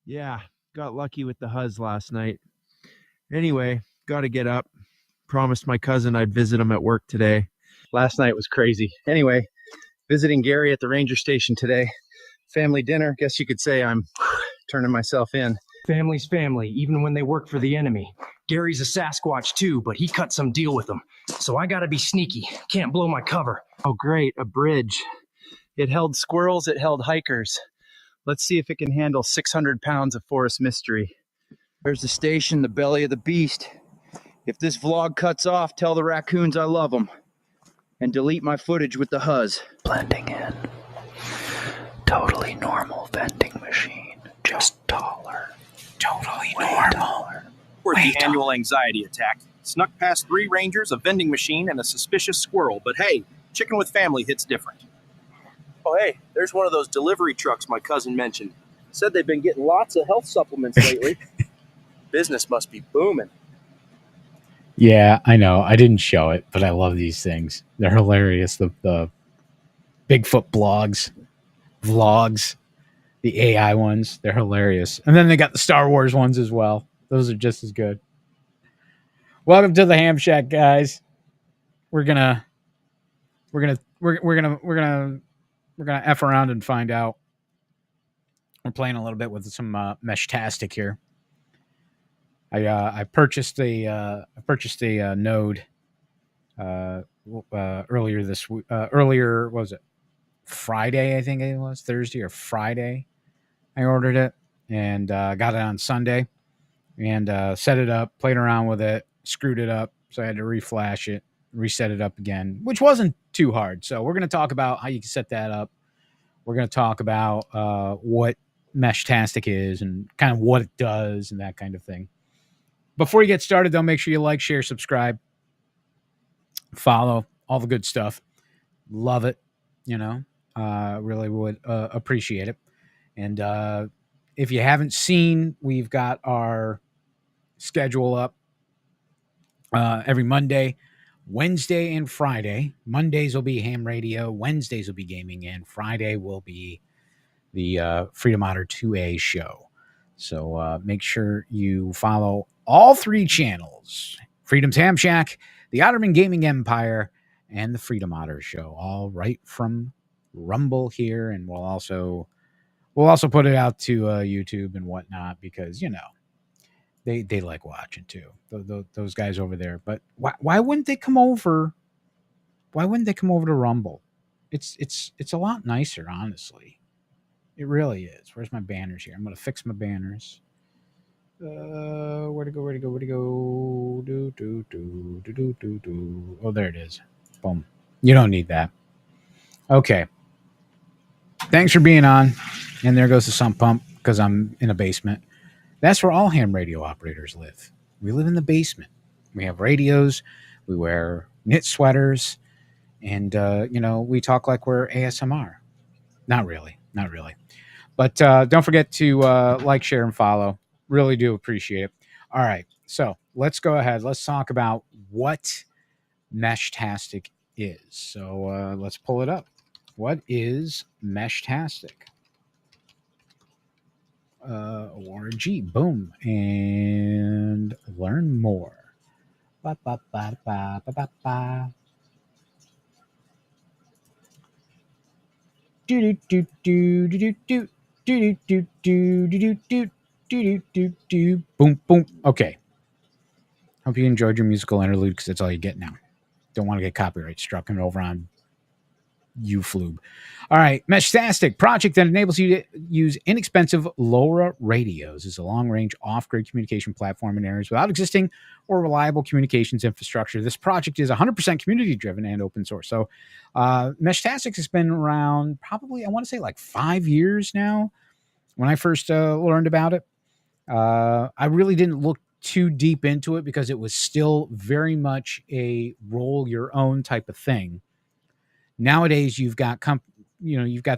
Yeah, got lucky with the Huz last night. Anyway, got to get up. Promised my cousin I'd visit him at work today. Last night was crazy. Anyway, visiting Gary at the ranger station today. Family dinner. Guess you could say I'm turning myself in. Family's family, even when they work for the enemy. Gary's a Sasquatch too, but he cut some deal with them. So I gotta be sneaky. Can't blow my cover. Oh, great. A bridge. It held squirrels. It held hikers. Let's see if it can handle 600 pounds of forest mystery. There's the station, the belly of the beast. If this vlog cuts off, tell the raccoons I love them. And delete my footage with the Huz. Blending in. Totally normal vending machine. Just taller. Totally Way normal. taller. We're the annual anxiety attack. Snuck past 3 rangers, a vending machine, and a suspicious squirrel. But hey, chicken with family hits different. Oh, hey, there's one of those delivery trucks my cousin mentioned. Said they've been getting lots of health supplements lately. Business must be booming. Yeah, I know. I didn't show it, but I love these things. They're hilarious. The Bigfoot vlogs, the AI ones, they're hilarious. And then they got the Star Wars ones as well. Those are just as good. Welcome to the HamShack, guys. We're gonna F around and find out. We're playing a little bit with some Meshtastic here. I purchased a node earlier this week. Earlier, was it Friday? I think it was Thursday or Friday. I ordered it and got it on Sunday and set it up, played around with it, screwed it up, so I had to reflash it, reset it up again, which wasn't too hard. So we're going to talk about how you can set that up. We're going to talk about what Meshtastic is and kind of what it does and that kind of thing. Before you get started, though, make sure you like, share, subscribe, follow, all the good stuff. Love it, really would appreciate it. And if you haven't seen, we've got our schedule up every Monday, Wednesday, and Friday. Mondays will be ham radio, Wednesdays will be gaming, and Friday will be the Freedom Otter 2A show. So make sure you follow all 3 channels: Freedom's HamShack, the Otterman Gaming Empire, and the Freedom Otter Show, all right from Rumble here. And we'll also put it out to YouTube and whatnot because they like watching too. Those guys over there. But why wouldn't they come over? Why wouldn't they come over to Rumble? It's a lot nicer, honestly. It really is. Where's my banners here? I'm gonna fix my banners. Where to go? Oh, there it is. Boom. You don't need that. Okay. Thanks for being on. And there goes the sump pump because I'm in a basement. That's where all ham radio operators live. We live in the basement. We have radios. We wear knit sweaters. And, we talk like we're ASMR. Not really. But don't forget to like, share, and follow. Really do appreciate it. All right. So let's go ahead. Let's talk about what Meshtastic is. So let's pull it up. What is Meshtastic? ORG. Boom. And learn more. Ba, ba, ba, ba, ba, ba, ba. Do do do do do do do do do do do do do. Boom boom. Okay. Hope you enjoyed your musical interlude because that's all you get now. Don't want to get copyright struck and over on UFlube. All right. Meshtastic, project that enables you to use inexpensive LoRa radios, is a long-range off-grid communication platform in areas without existing or reliable communications infrastructure. This project is 100% community-driven and open source. So Meshtastic has been around probably, I want to say, like 5 years now. When I first learned about it, I really didn't look too deep into it because it was still very much a roll your own type of thing. Nowadays, you've got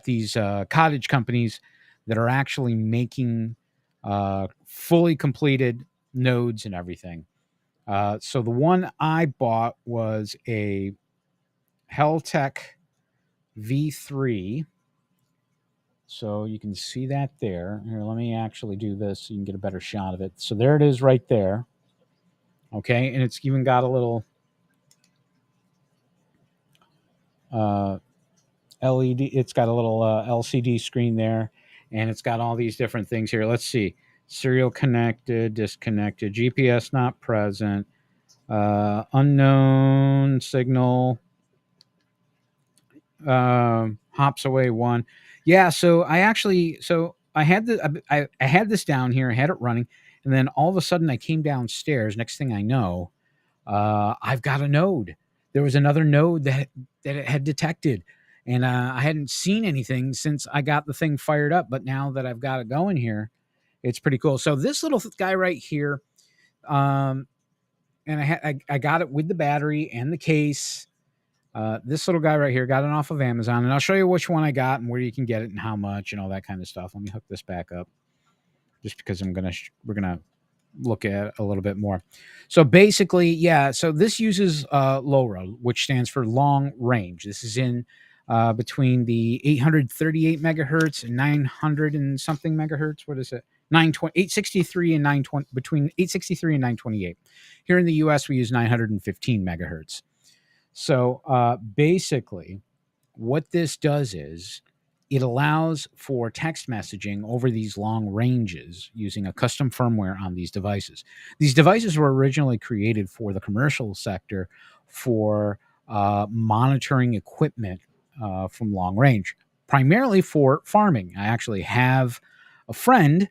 these cottage companies that are actually making fully completed nodes and everything. So the one I bought was a Heltec V3 So you can see that there. Here, let me actually do this so you can get a better shot of it. So there it is right there. Okay, and it's even got a little LED. It's got a little LCD screen there, and it's got all these different things here. Let's see. Serial connected, disconnected, GPS not present, unknown signal, hops away one. Yeah, so I had I had this down here, I had it running, and then all of a sudden I came downstairs. Next thing I know, I've got a node. There was another node that it had detected, and I hadn't seen anything since I got the thing fired up. But now that I've got it going here, it's pretty cool. So this little guy right here, and I got it with the battery and the case. This little guy right here, got it off of Amazon, and I'll show you which one I got and where you can get it and how much and all that kind of stuff. Let me hook this back up, just because we're gonna look at it a little bit more. So basically, yeah. So this uses LoRa, which stands for long range. This is in between the 838 megahertz and 900 and something megahertz. What is it? 863 and 920, between 863 and 928. Here in the US, we use 915 megahertz. So basically, what this does is it allows for text messaging over these long ranges using a custom firmware on these devices. These devices were originally created for the commercial sector for monitoring equipment from long range, primarily for farming. I actually have a friend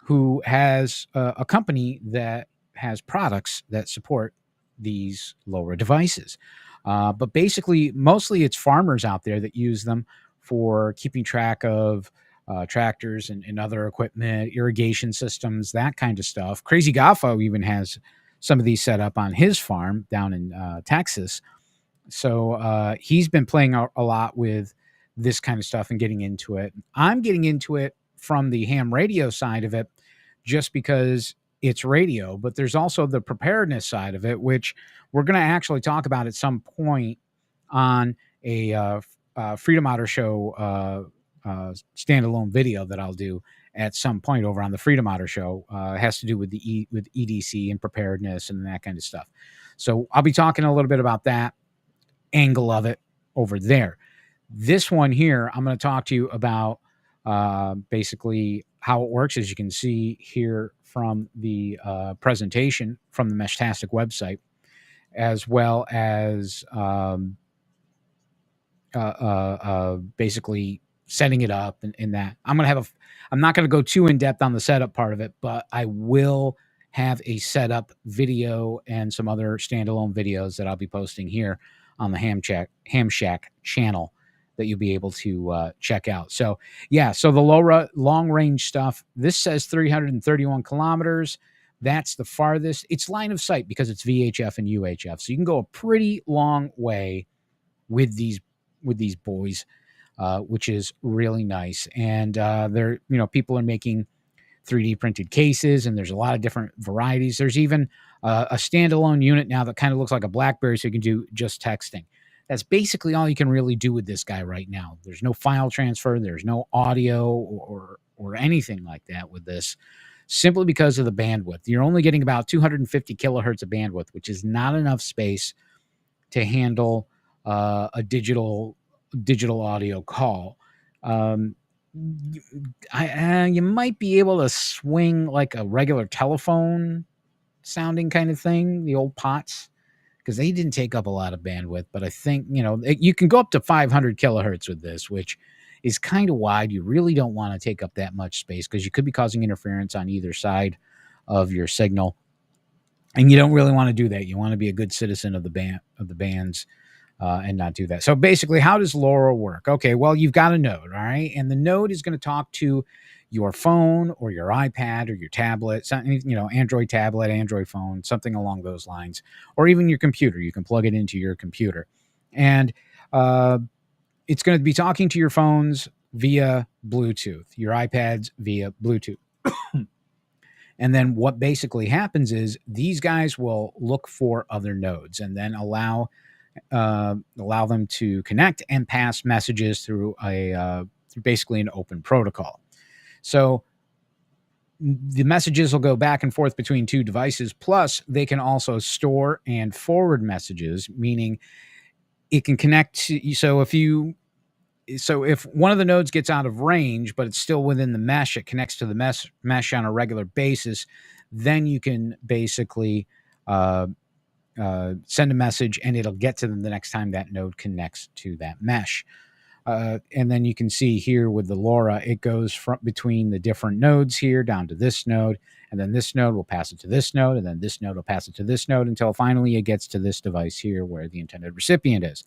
who has a company that has products that support these LoRa devices. But basically, mostly it's farmers out there that use them for keeping track of tractors and other equipment, irrigation systems, that kind of stuff. Crazy Gaffo even has some of these set up on his farm down in Texas. So he's been playing a lot with this kind of stuff and getting into it. I'm getting into it from the ham radio side of it just because it's radio, but there's also the preparedness side of it, which we're going to actually talk about at some point on a Freedom Otter Show standalone video that I'll do at some point over on the Freedom Otter Show. It has to do with with EDC and preparedness and that kind of stuff. So I'll be talking a little bit about that angle of it over there. This one here, I'm going to talk to you about basically how it works, as you can see here from the presentation from the Meshtastic website, as well as basically setting it up and that. I'm not going to go too in depth on the setup part of it, but I will have a setup video and some other standalone videos that I'll be posting here on the HamShack channel that you'll be able to check out. So yeah, so the LoRa long range stuff, this says 331 kilometers. That's the farthest. It's line of sight because it's VHF and UHF. So you can go a pretty long way with these boys, which is really nice. And they're, people are making 3D printed cases, and there's a lot of different varieties. There's even a standalone unit now that kind of looks like a BlackBerry, so you can do just texting. That's basically all you can really do with this guy right now. There's no file transfer. There's no audio or anything like that with this, simply because of the bandwidth. You're only getting about 250 kilohertz of bandwidth, which is not enough space to handle a digital audio call. You might be able to swing like a regular telephone sounding kind of thing, the old POTS, because they didn't take up a lot of bandwidth. But I think, you can go up to 500 kilohertz with this, which is kind of wide. You really don't want to take up that much space because you could be causing interference on either side of your signal. And you don't really want to do that. You want to be a good citizen of the bands and not do that. So basically, how does LoRa work? Okay, well, you've got a node, all right? And the node is going to talk to your phone or your iPad or your tablet, Android tablet, Android phone, something along those lines, or even your computer. You can plug it into your computer. And it's going to be talking to your phones via Bluetooth, your iPads via Bluetooth. And then what basically happens is these guys will look for other nodes and then allow them to connect and pass messages through a basically an open protocol. So the messages will go back and forth between two devices. Plus, they can also store and forward messages, meaning it can connect to, so if one of the nodes gets out of range, but it's still within the mesh, it connects to the mesh on a regular basis, then you can basically send a message and it'll get to them the next time that node connects to that mesh. And then you can see here with the LoRa, it goes from between the different nodes here down to this node, and then this node will pass it to this node, and then this node will pass it to this node until finally it gets to this device here where the intended recipient is.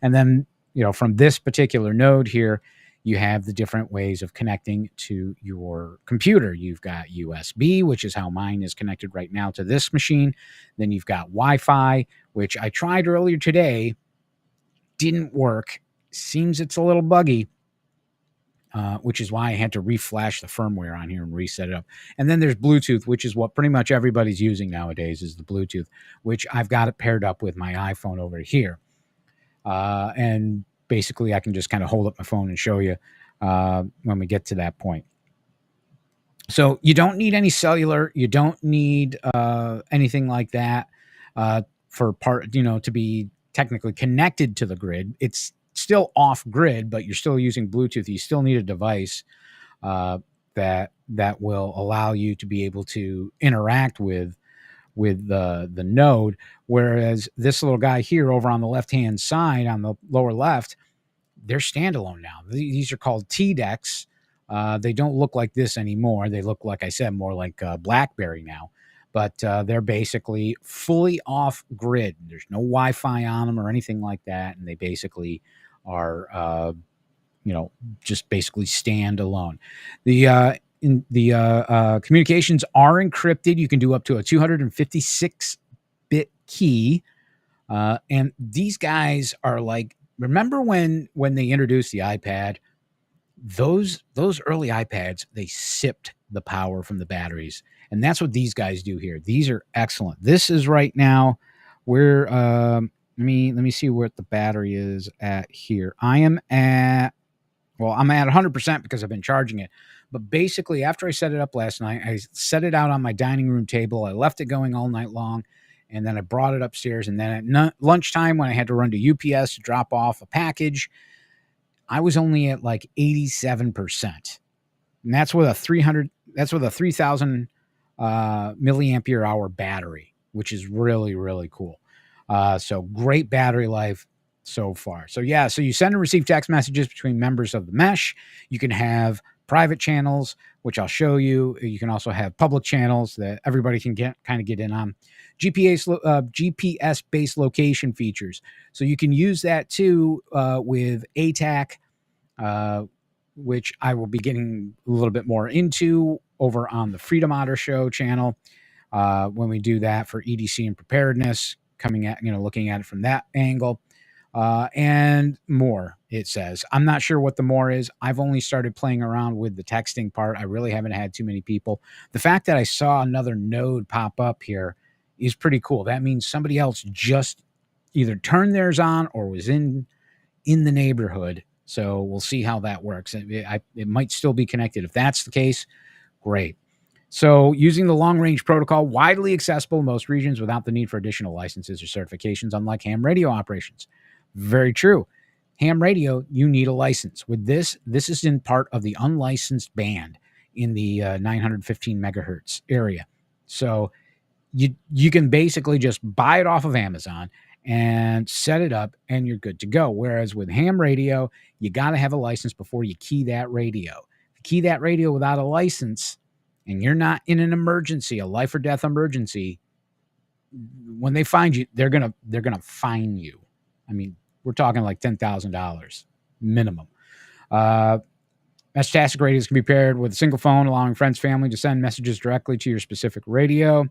And then, from this particular node here, you have the different ways of connecting to your computer. You've got USB, which is how mine is connected right now to this machine. Then you've got Wi-Fi, which I tried earlier today, didn't work. Seems it's a little buggy, which is why I had to reflash the firmware on here and reset it up. And then there's Bluetooth, which is what pretty much everybody's using nowadays, is the Bluetooth, which I've got it paired up with my iPhone over here. And basically I can just kind of hold up my phone and show you when we get to that point. So you don't need any cellular. You don't need anything like that to be technically connected to the grid. It's still off grid, but you're still using Bluetooth. You still need a device that will allow you to be able to interact with the node. Whereas this little guy here over on the left-hand side, on the lower left, they're standalone now. These are called T-Decks. They don't look like this anymore. They look, like I said, more like BlackBerry now. But they're basically fully off grid. There's no Wi-Fi on them or anything like that. And they basically are, just basically stand alone. The communications are encrypted. You can do up to a 256-bit key. And these guys are like, remember when they introduced the iPad? Those early iPads, they sipped the power from the batteries. And that's what these guys do here. These are excellent. This is right now where let me see what the battery is at here. I'm at 100% because I've been charging it. But basically, after I set it up last night, I set it out on my dining room table. I left it going all night long, and then I brought it upstairs. And then at lunchtime, when I had to run to UPS to drop off a package, I was only at like 87%. And that's with a 3,000 milliampere hour battery, which is really, really cool. So great battery life so far. So you send and receive text messages between members of the mesh. You can have private channels, which I'll show you. You can also have public channels that everybody can get in on. GPS-based location features. So you can use that too with ATAC, which I will be getting a little bit more into over on the Freedom Otter Show channel when we do that for EDC and preparedness, looking at it from that angle. And more, it says. I'm not sure what the more is. I've only started playing around with the texting part. I really haven't had too many people. The fact that I saw another node pop up here is pretty cool. That means somebody else just either turned theirs on or was in the neighborhood. So we'll see how that works. It might still be connected. If that's the case, great. So using the long-range protocol, widely accessible in most regions without the need for additional licenses or certifications, unlike ham radio operations. Very true. Ham radio, you need a license. With this is in part of the unlicensed band in the 915 megahertz area. So you can basically just buy it off of Amazon and set it up and you're good to go. Whereas with ham radio, you got to have a license before you key that radio. If you key that radio without a license and you're not in an emergency, a life or death emergency, when they find you, they're going to fine you. I mean, we're talking like $10,000 minimum. Meshtastic radios can be paired with a single phone, allowing friends, family to send messages directly to your specific radio.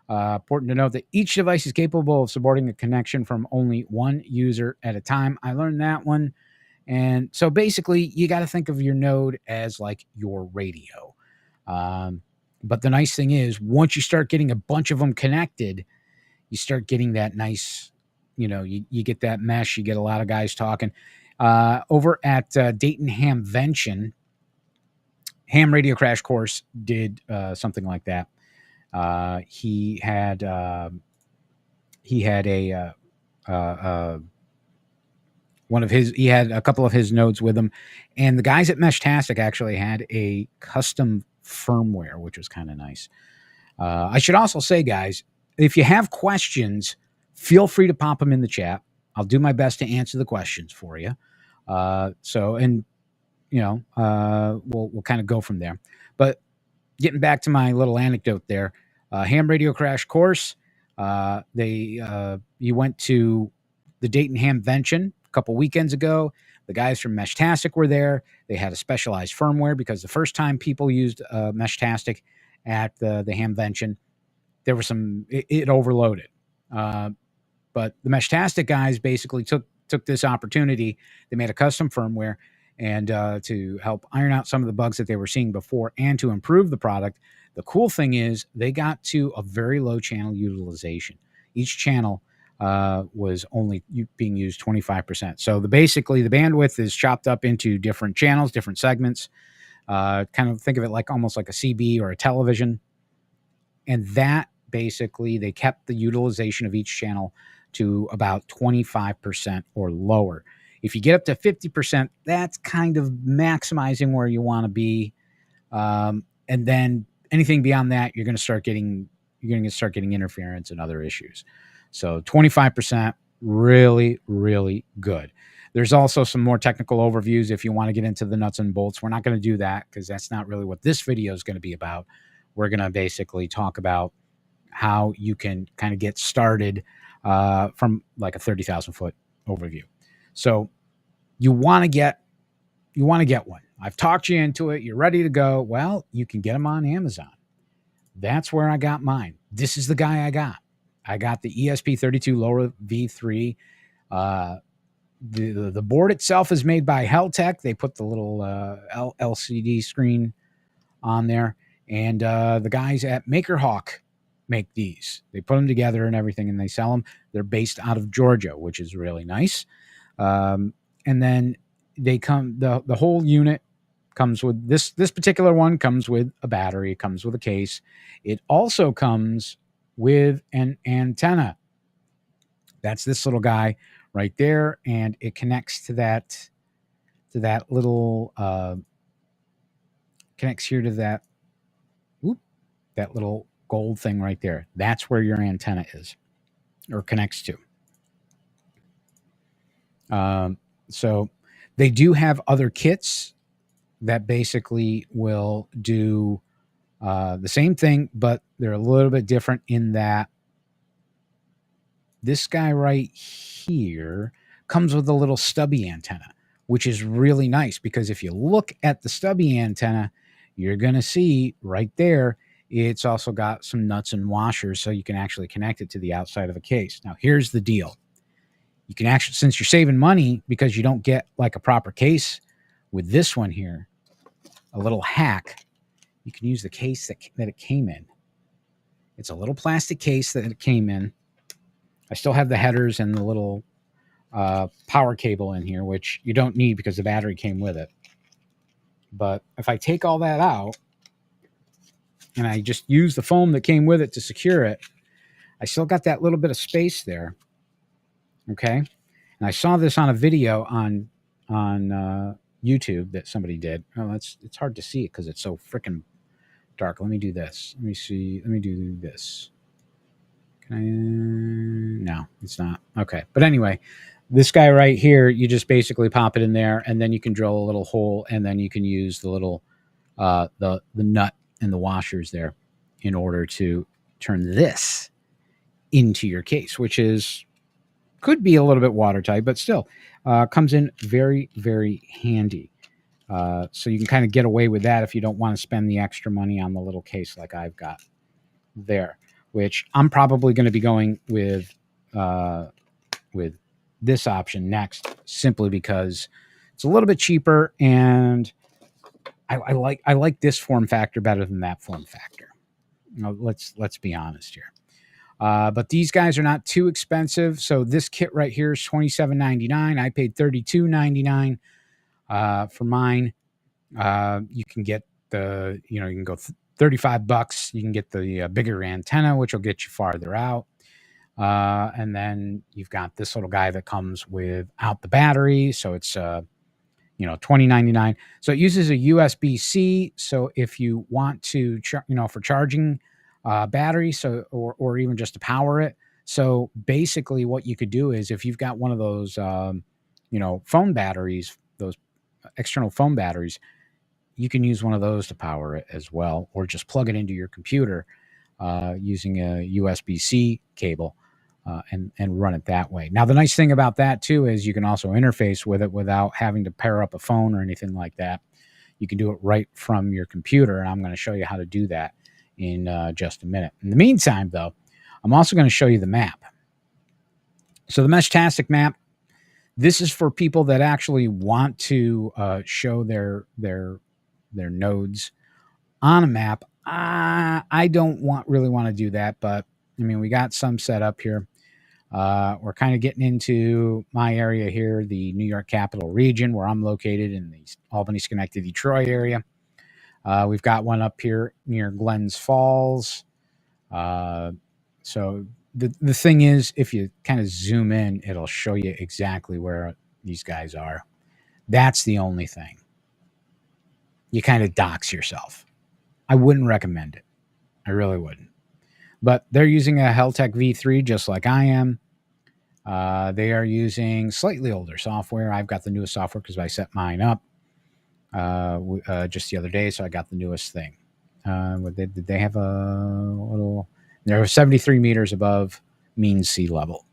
Important to note that each device is capable of supporting a connection from only one user at a time. I learned that one. And so basically, you got to think of your node as like your radio. But the nice thing is, once you start getting a bunch of them connected, you start getting that nice, you get that mesh, you get a lot of guys talking. Over at Dayton Hamvention, Ham Radio Crash Course did something like that. He had a he had a couple of his nodes with him, and the guys at Meshtastic actually had a custom firmware, which was kind of nice. I should also say, guys, if you have questions, feel free to pop them in the chat. I'll do my best to answer the questions for you. We'll kind of go from there. But getting back to my little anecdote there, Ham Radio Crash Course, you went to the Dayton Hamvention a couple weekends ago. The guys from Meshtastic were there. They had a specialized firmware because the first time people used Meshtastic at the Hamvention, there was it overloaded. But the Meshtastic guys basically took this opportunity. They made a custom firmware and to help iron out some of the bugs that they were seeing before and to improve the product. The cool thing is they got to a very low channel utilization. Each channel was only being used 25%. So the bandwidth is chopped up into different channels, different segments. Kind of think of it like almost like a CB or a television. And that basically, they kept the utilization of each channel to about 25% or lower. If you get up to 50%, that's kind of maximizing where you want to be. And then anything beyond that, you're going to start getting interference and other issues. So 25%, really, really good. There's also some more technical overviews if you want to get into the nuts and bolts. We're not going to do that because that's not really what this video is going to be about. We're going to basically talk about how you can kind of get started from like a 30,000 foot overview. So you want to get one. I've talked you into it. You're ready to go. Well, you can get them on Amazon. That's where I got mine. This is the guy I got. I got the ESP32 LoRa V3. The board itself is made by Heltech. They put the little LCD screen on there. And the guys at MakerHawk make these. They put them together and everything, and they sell them. They're based out of Georgia, which is really nice. And then they come. The whole unit comes with this particular one comes with a battery. It comes with a case. It also comes with an antenna. That's this little guy right there, and it connects to that little connects here to that little gold thing right there. That's where your antenna is or connects to. So they do have other kits that basically will do the same thing, but they're a little bit different in that this guy right here comes with a little stubby antenna, which is really nice because if you look at the stubby antenna, you're going to see right there, it's also got some nuts and washers so you can actually connect it to the outside of a case. Now, here's the deal. You can actually, since you're saving money because you don't get like a proper case with this one here, a little hack, you can use the case that it came in. It's a little plastic case that it came in. I still have the headers and the little power cable in here, which you don't need because the battery came with it. But if I take all that out and I just use the foam that came with it to secure it, I still got that little bit of space there. Okay. And I saw this on a video on YouTube that somebody did. Oh, it's hard to see it because it's so freaking dark. Let me do this. Let me see. Let me do this. Can I? No, it's not. Okay. But anyway, this guy right here, you just basically pop it in there and then you can drill a little hole and then you can use the little, the nut and the washers there in order to turn this into your case, which could be a little bit watertight, but still comes in very, very handy. So you can kind of get away with that if you don't want to spend the extra money on the little case like I've got there, which I'm probably going to be going with this option next, simply because it's a little bit cheaper and I like this form factor better than that form factor. Let's be honest here. But these guys are not too expensive. So this kit right here is $27.99. I paid $32.99 for mine. You can get you can go $35. You can get the bigger antenna, which will get you farther out. And then you've got this little guy that comes without the battery. So it's, $20.99. So it uses a USB-C. So if you want to, for charging battery, or even just to power it. So basically what you could do is if you've got one of those, phone batteries, those external phone batteries, you can use one of those to power it as well, or just plug it into your computer using a USB-C cable and run it that way. Now, the nice thing about that, too, is you can also interface with it without having to pair up a phone or anything like that. You can do it right from your computer, and I'm going to show you how to do that in just a minute. In the meantime, though, I'm also going to show you the map. So the Meshtastic map, this is for people that actually want to show their nodes on a map. I don't really want to do that, but I mean, we got some set up here. We're kind of getting into my area here, the New York Capital Region, where I'm located in the Albany, Schenectady, Troy area. We've got one up here near Glens Falls. So the thing is, if you kind of zoom in, it'll show you exactly where these guys are. That's the only thing. You kind of dox yourself. I wouldn't recommend it. I really wouldn't. But they're using a Heltec V3 just like I am. They are using slightly older software. I've got the newest software because I set mine up just the other day, so I got the newest thing. Did they have a little... They're 73 meters above mean sea level.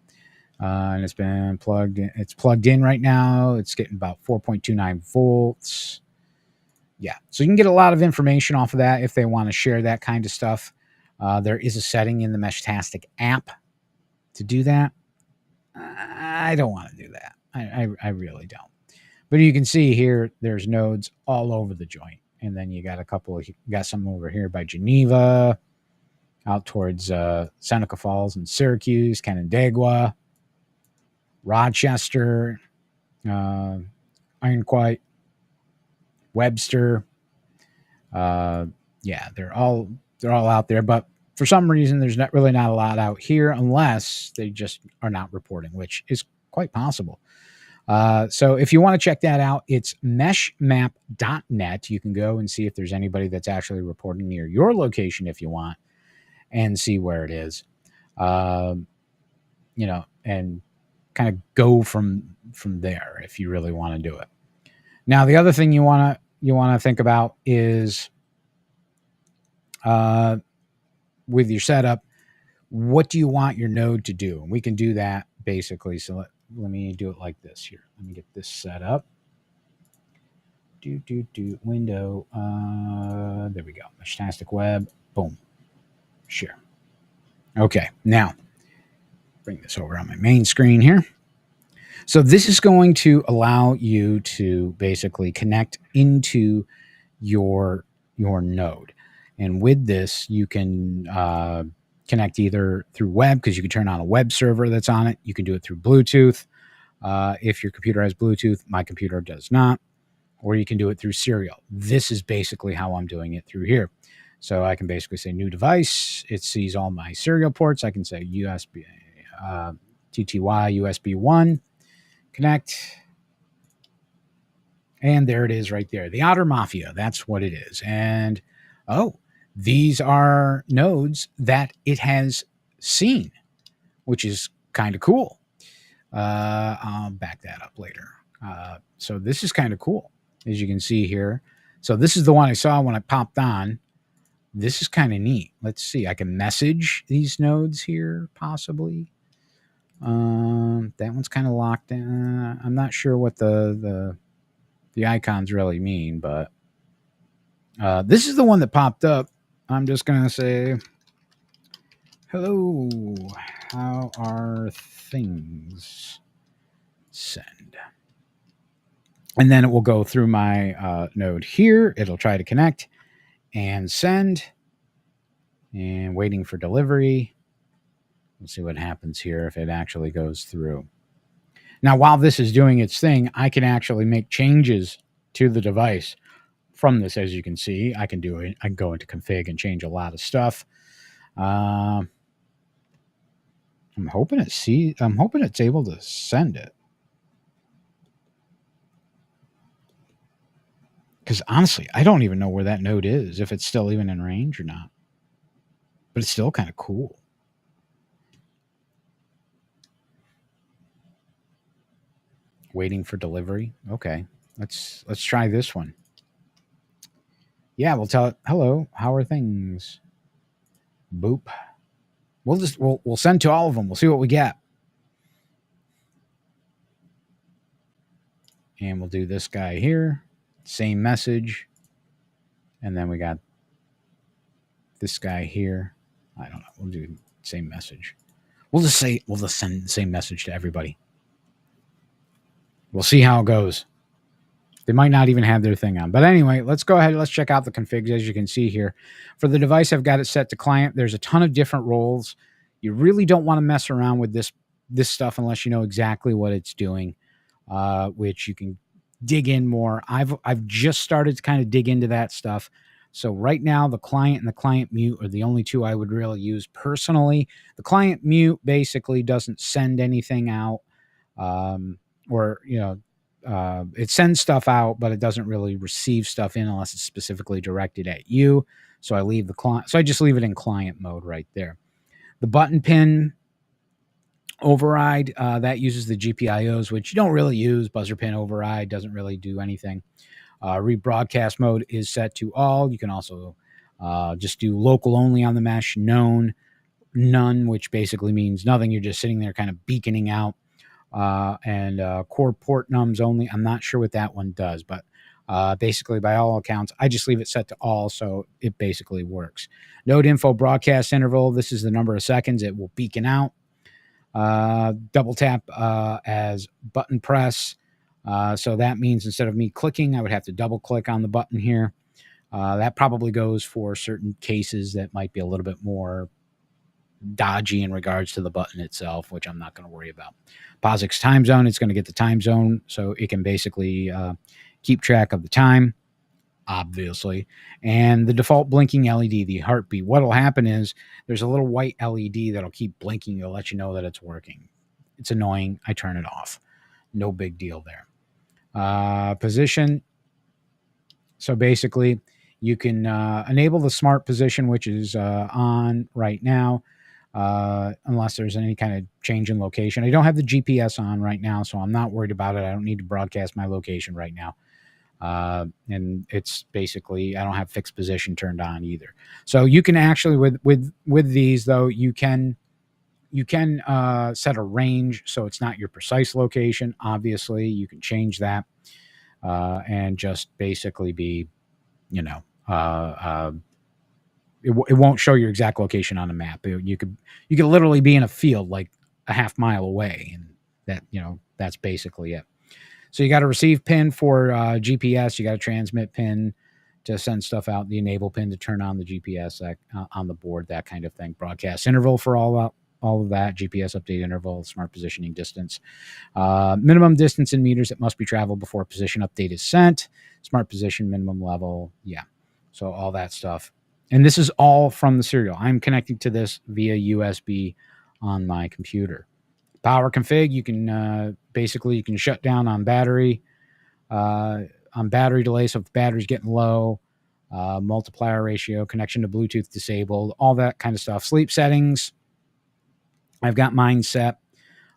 And it's been plugged in. It's plugged in right now. It's getting about 4.29 volts. Yeah, so you can get a lot of information off of that if they want to share that kind of stuff. There is a setting in the Meshtastic app to do that. I don't want to do that. I really don't. But you can see here, there's nodes all over the joint. And then you got you got some over here by Geneva, out towards Seneca Falls and Syracuse, Canandaigua, Rochester, Ironquoit, Webster. Yeah, they're all out there, but for some reason there's not a lot out here unless they just are not reporting, which is quite possible. So if you want to check that out, it's meshmap.net. You can go and see if there's anybody that's actually reporting near your location if you want, and see where it is. And kind of go from there if you really want to do it. Now, the other thing you want to think about is with your setup, what do you want your node to do? And we can do that basically. So let me do it like this here. Let me get this set up. Window. There we go. Meshtastic web. Boom. Share. Okay. Now, bring this over on my main screen here. So this is going to allow you to basically connect into your node. And with this, you can connect either through web, because you can turn on a web server that's on it. You can do it through Bluetooth. If your computer has Bluetooth, my computer does not. Or you can do it through serial. This is basically how I'm doing it through here. So I can basically say new device. It sees all my serial ports. I can say USB, TTY, USB 1, connect. And there it is right there. The Otter Mafia, that's what it is. And, these are nodes that it has seen, which is kind of cool. I'll back that up later. So this is kind of cool, as you can see here. So this is the one I saw when I popped on. This is kind of neat. Let's see. I can message these nodes here, possibly. That one's kind of locked in. I'm not sure what the icons really mean, but this is the one that popped up. I'm just going to say, hello, how are things? Send. And then it will go through my node here. It'll try to connect and send. And waiting for delivery. We'll see what happens here if it actually goes through. Now, while this is doing its thing, I can actually make changes to the device from this. As you can see, I can do it. I can go into config and change a lot of stuff. I'm hoping it's able to send it. Because honestly, I don't even know where that node is, if it's still even in range or not. But it's still kind of cool. Waiting for delivery. Okay, let's try this one. Yeah, we'll tell it, hello, how are things? Boop. We'll send to all of them. We'll see what we get. And we'll do this guy here. Same message. And then we got this guy here. I don't know. We'll do the same message. We'll just send the same message to everybody. We'll see how it goes. They might not even have their thing on. But anyway, let's go ahead. Let's check out the configs. As you can see here, for the device, I've got it set to client. There's a ton of different roles. You really don't want to mess around with this stuff unless you know exactly what it's doing, which you can dig in more. I've just started to kind of dig into that stuff. So right now, the client and the client mute are the only two I would really use personally. The client mute basically doesn't send anything out, it sends stuff out, but it doesn't really receive stuff in unless it's specifically directed at you. So I leave the client. So I just leave it in client mode right there. The button pin override, that uses the GPIOs, which you don't really use. Buzzer pin override doesn't really do anything. Rebroadcast mode is set to all. You can also just do local only on the mesh, none, which basically means nothing. You're just sitting there kind of beaconing out. And core port nums only. I'm not sure what that one does, but basically by all accounts, I just leave it set to all, so it basically works. Node info broadcast interval. This is the number of seconds it will beacon out. Double tap as button press. So that means instead of me clicking, I would have to double click on the button here. That probably goes for certain cases that might be a little bit more dodgy in regards to the button itself, which I'm not going to worry about. POSIX time zone, it's going to get the time zone, so it can basically keep track of the time, obviously. And the default blinking LED, the heartbeat. What will happen is there's a little white LED that'll keep blinking. It'll let you know that it's working. It's annoying. I turn it off. No big deal there. Position. So basically, you can enable the smart position, which is on right now. Unless there's any kind of change in location. I don't have the GPS on right now, so I'm not worried about it. I don't need to broadcast my location right now. And it's basically, I don't have fixed position turned on either. So you can actually, with these though, you can set a range, so it's not your precise location. Obviously, you can change that and just basically be, it won't show your exact location on a map. You could literally be in a field like a half mile away, and that, that's basically it. So you got a receive pin for GPS. You got a transmit pin to send stuff out. The enable pin to turn on the GPS on the board, that kind of thing. Broadcast interval for all of that. GPS update interval, smart positioning distance. Minimum distance in meters that must be traveled before position update is sent. Smart position, minimum level. Yeah. So all that stuff. And this is all from the serial. I'm connecting to this via USB on my computer. Power config, you can basically you can shut down on battery delay. So if the battery's getting low, multiplier ratio, connection to Bluetooth disabled, all that kind of stuff. Sleep settings, I've got mine set.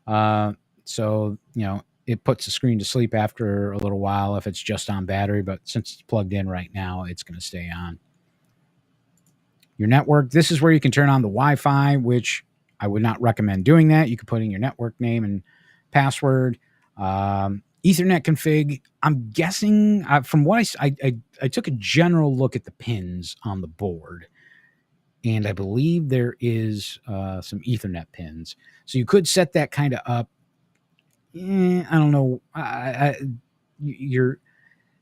So, it puts the screen to sleep after a little while if it's just on battery, but since it's plugged in right now, it's going to stay on. Your network, this is where you can turn on the Wi-Fi, which I would not recommend doing that. You can put in your network name and password. Ethernet config, I'm guessing, from what I took a general look at the pins on the board, and I believe there is some Ethernet pins. So you could set that kind of up. I don't know.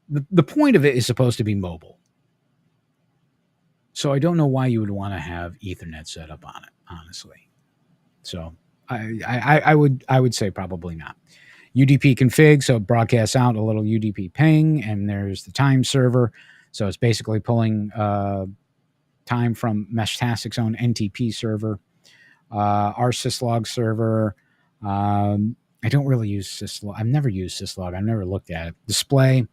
The point of it is supposed to be mobile. So I don't know why you would want to have Ethernet set up on it, honestly. So I would say probably not. UDP config, so it broadcasts out a little UDP ping, and there's the time server. So it's basically pulling time from Meshtastic's own NTP server, our syslog server. I don't really use syslog. I've never used syslog. I've never looked at it. Display,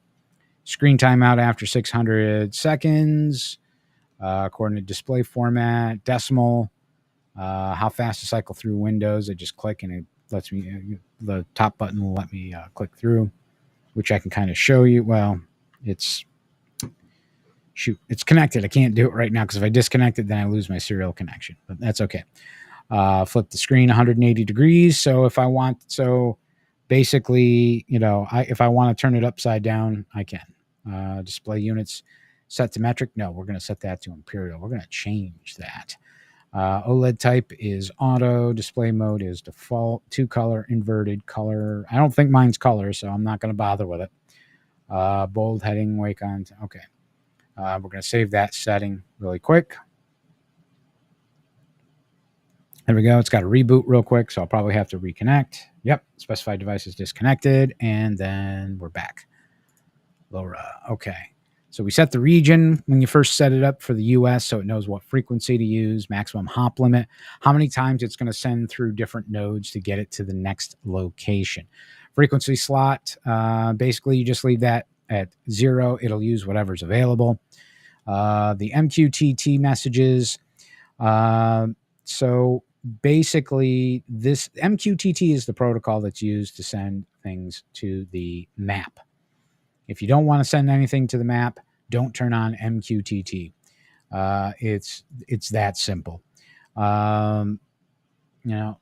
screen timeout after 600 seconds, according to display format, decimal, how fast to cycle through windows. I just click and it lets me, the top button will let me click through, which I can kind of show you. Well, it's connected. I can't do it right now because if I disconnect it, then I lose my serial connection, but that's okay. Flip the screen 180 degrees. So if I want, basically, if I want to turn it upside down, I can. Display units set to metric. No, we're going to set that to imperial. We're going to change that. OLED type is auto. Display mode is default. 2-color, inverted color. I don't think mine's color, so I'm not going to bother with it. Bold heading, wake on. Okay. We're going to save that setting really quick. There we go. It's got to reboot real quick, so I'll probably have to reconnect. Yep. Specified device is disconnected, and then we're back. LoRa. Okay. So we set the region when you first set it up for the US, so it knows what frequency to use, maximum hop limit, how many times it's going to send through different nodes to get it to the next location. Frequency slot, basically you just leave that at 0. It'll use whatever's available. The MQTT messages. So basically this MQTT is the protocol that's used to send things to the map. If you don't want to send anything to the map, don't turn on MQTT. It's that simple. So hang on,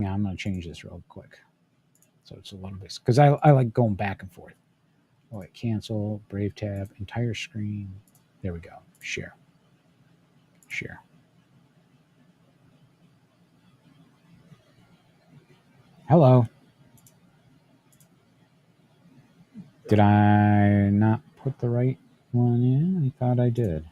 I'm going to change this real quick. So it's a little bit, because I like going back and forth. Oh, wait, cancel, Brave tab, entire screen. There we go. Share. Hello. Did I not put the right one in? I thought I did.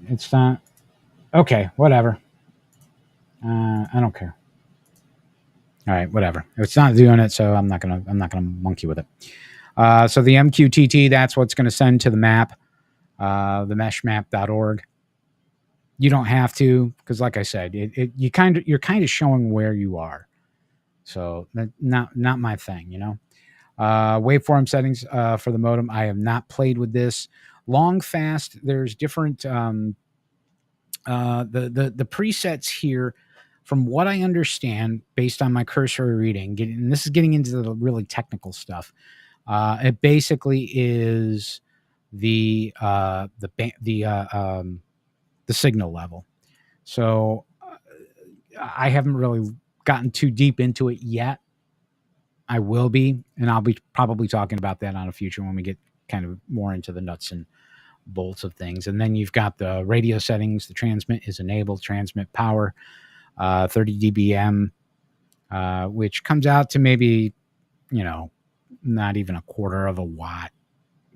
It's not. Okay, whatever. I don't care. All right, whatever. It's not doing it, so I'm not gonna monkey with it. So the MQTT, that's what's going to send to the map, the meshmap.org. You don't have to, because like I said, you're kind of showing where you are. So not my thing, Waveform settings for the modem. I have not played with this. Long fast. There's different the presets here. From what I understand, based on my cursory reading, and this is getting into the really technical stuff. It basically is the signal level. So I haven't really gotten too deep into it yet. I will be, and I'll be probably talking about that on a future when we get kind of more into the nuts and bolts of things. And then you've got the radio settings. The transmit is enabled, transmit power, 30 dBm, which comes out to maybe, not even a quarter of a watt,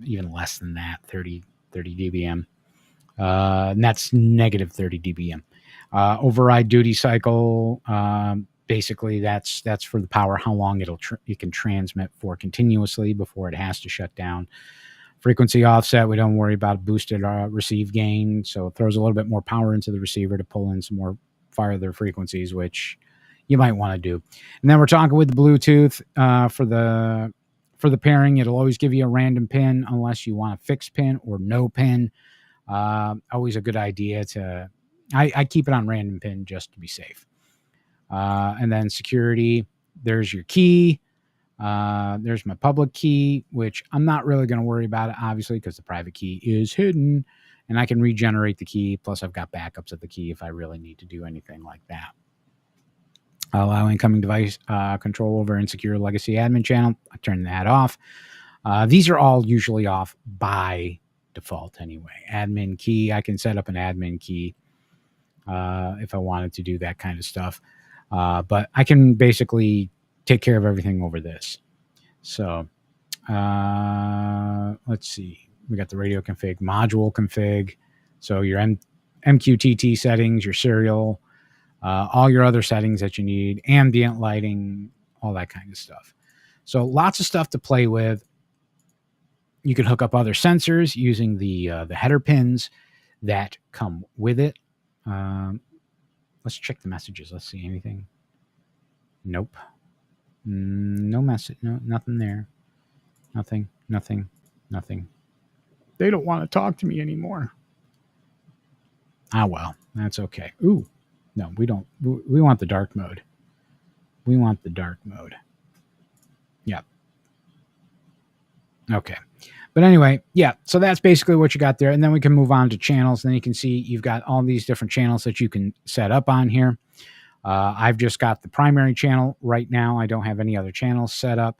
even less than that, 30 dBm. And that's negative 30 dBm. Override duty cycle, basically that's for the power, how long it can transmit for continuously before it has to shut down. Frequency offset, we don't worry about boosted receive gain, so it throws a little bit more power into the receiver to pull in some more farther frequencies, which you might want to do. And then we're talking with the Bluetooth for the pairing. It'll always give you a random pin unless you want a fixed pin or no pin. Always a good idea to, I keep it on random pin just to be safe. And then security, there's your key. There's my public key, which I'm not really going to worry about it, obviously, because the private key is hidden and I can regenerate the key. Plus I've got backups of the key if I really need to do anything like that. Allow incoming device control over insecure legacy admin channel. I turn that off. These are all usually off by default anyway. Admin key, I can set up an admin key if I wanted to do that kind of stuff. But I can basically take care of everything over this. So Let's see. We got the radio config, module config. So your MQTT settings, your serial, all your other settings that you need, ambient lighting, all that kind of stuff. So lots of stuff to play with. You can hook up other sensors using the header pins that come with it. Let's check the messages. Let's see anything. Nope. No message. No, nothing there. Nothing. They don't want to talk to me anymore. Ah, well, that's okay. Ooh, no, we don't. We want the dark mode. Yeah. Okay. But anyway, yeah, so that's basically what you got there. And then we can move on to channels. Then you can see you've got all these different channels that you can set up on here. I've just got the primary channel right now. I don't have any other channels set up,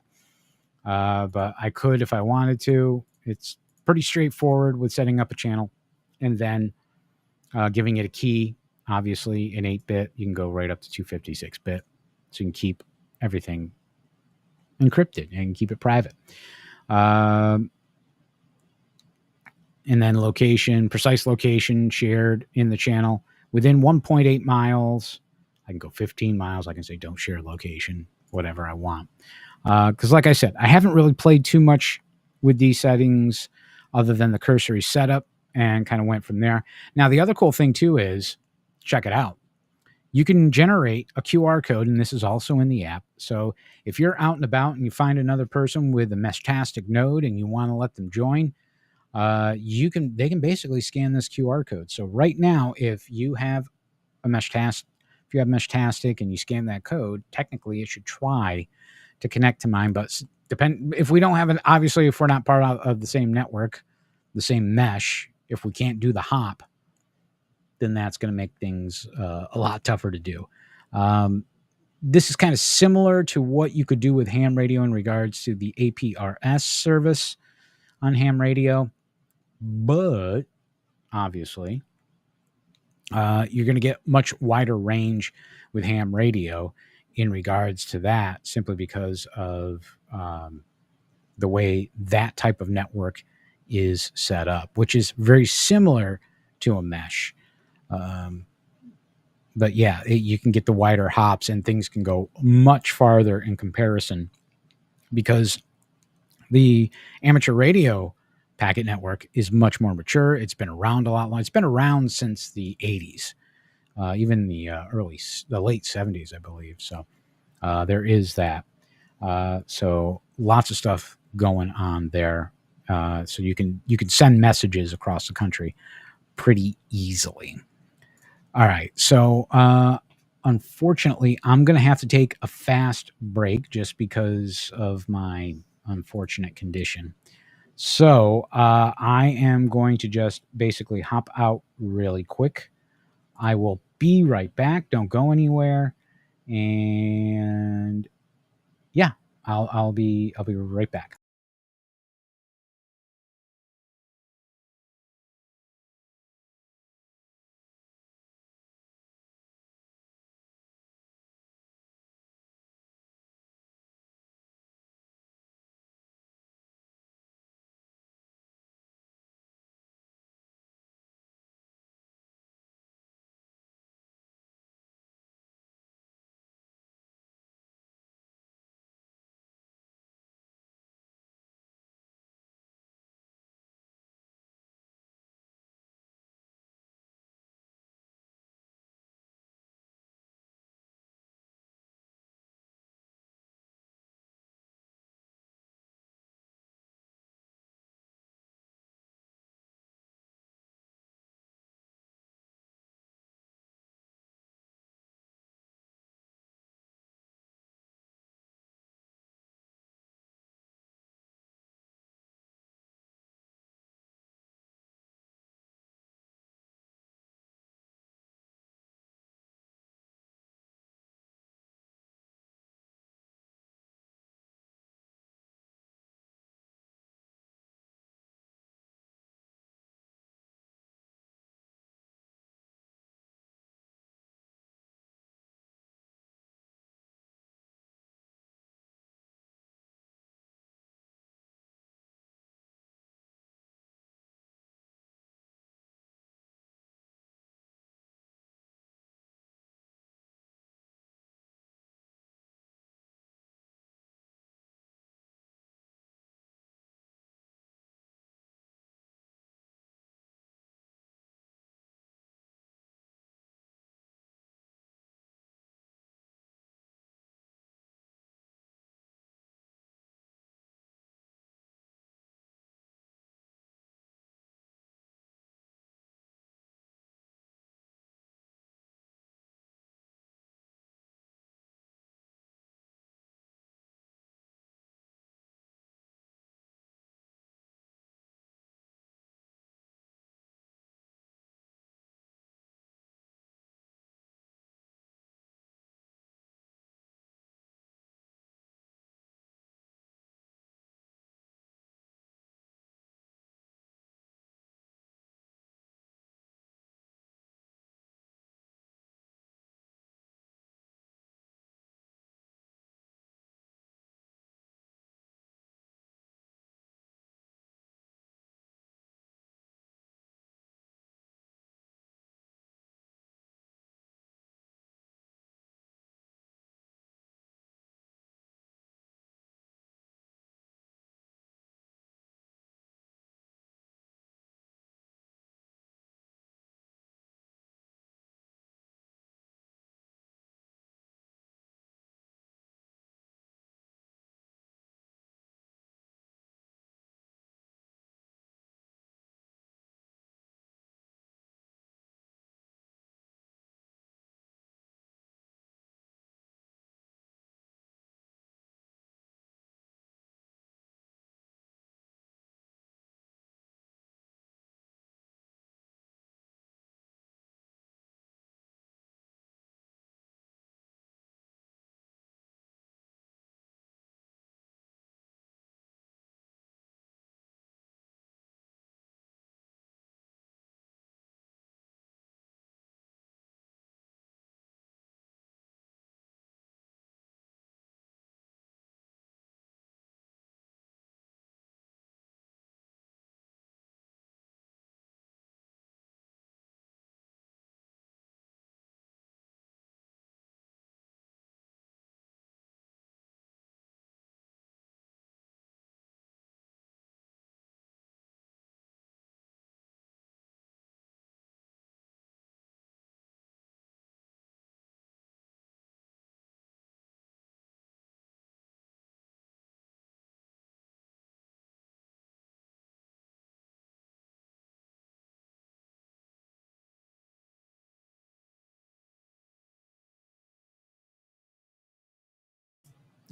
but I could if I wanted to. It's pretty straightforward with setting up a channel and then giving it a key. Obviously, in 8-bit, you can go right up to 256-bit. So you can keep everything encrypted and keep it private. And then location, precise location shared in the channel within 1.8 miles. I can go 15 miles. I can say don't share location, whatever I want. Because like I said, I haven't really played too much with these settings other than the cursory setup and kind of went from there. Now, the other cool thing too is, check it out. You can generate a QR code, and this is also in the app. So if you're out and about and you find another person with a Meshtastic node and you want to let them join, they can basically scan this QR code. So right now, if you have Meshtastic and you scan that code, technically it should try to connect to mine. But if we don't have it, obviously, if we're not part of the same network, the same mesh, if we can't do the hop, then that's going to make things a lot tougher to do. This is kind of similar to what you could do with ham radio in regards to the APRS service on ham radio. But obviously, you're going to get much wider range with ham radio in regards to that, simply because of the way that type of network is set up, which is very similar to a mesh. But yeah, you can get the wider hops and things can go much farther in comparison, because the amateur radio packet network is much more mature. It's been around a lot longer. It's been around since the 80s, even the late 70s, I believe. So there is that. So lots of stuff going on there. So you can send messages across the country pretty easily. All right. So unfortunately, I'm going to have to take a fast break just because of my unfortunate condition. So I am going to just basically hop out really quick. I will be right back. Don't go anywhere. And yeah, I'll be right back.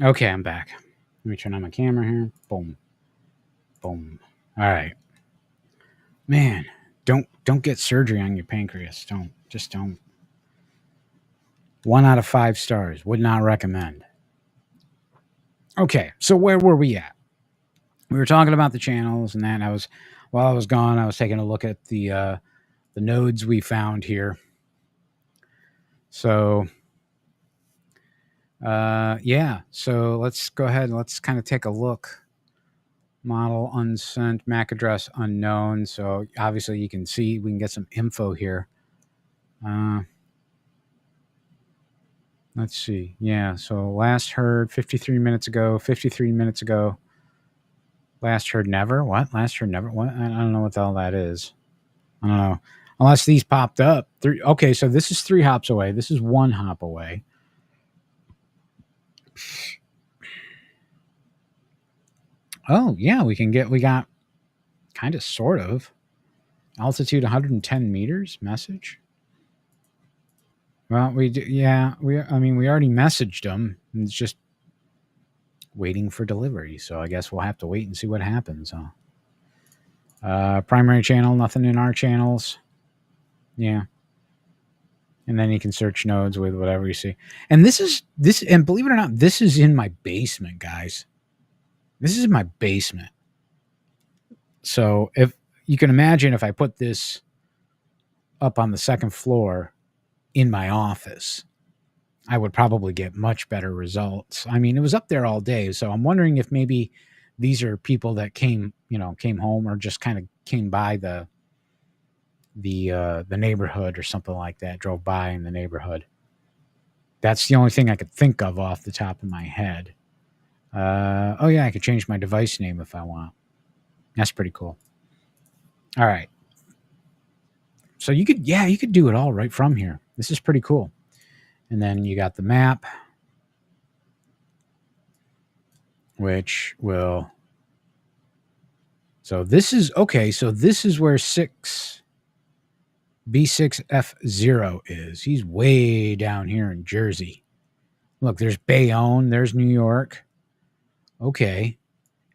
Okay, I'm back. Let me turn on my camera here. Boom. Boom. All right. Man, don't get surgery on your pancreas. Don't. 1 out of 5 stars. Would not recommend. Okay, so where were we at? We were talking about the channels, and then while I was gone, I was taking a look at the nodes we found here. So yeah, so let's go ahead and let's kind of take a look. Model unsent, MAC address unknown. So obviously you can see we can get some info here. Let's see. Yeah, so last heard 53 minutes ago, 53 minutes ago. Last heard never? What? Last heard never? What? I don't know what the hell that is. I don't know. Unless these popped up. Okay, so this is 3 hops away. This is 1 hop away. Oh, yeah, we got kind of sort of altitude 110 meters message. Well, we already messaged them. It's just waiting for delivery. So I guess we'll have to wait and see what happens. Primary channel, nothing in our channels. Yeah. And then you can search nodes with whatever you see. And and believe it or not, this is in my basement, guys. This is my basement. So if you can imagine, if I put this up on the 2nd floor in my office, I would probably get much better results. I mean, it was up there all day. So I'm wondering if maybe these are people that came home or just kind of came by the neighborhood or something like that, drove by in the neighborhood. That's the only thing I could think of off the top of my head. Oh yeah, I could change my device name if I want. That's pretty cool. All right. So you could do it all right from here. This is pretty cool. And then you got the map, which will. So this is okay. So this is where B6F0 is. He's way down here in Jersey. Look, there's Bayonne. There's New York. Okay.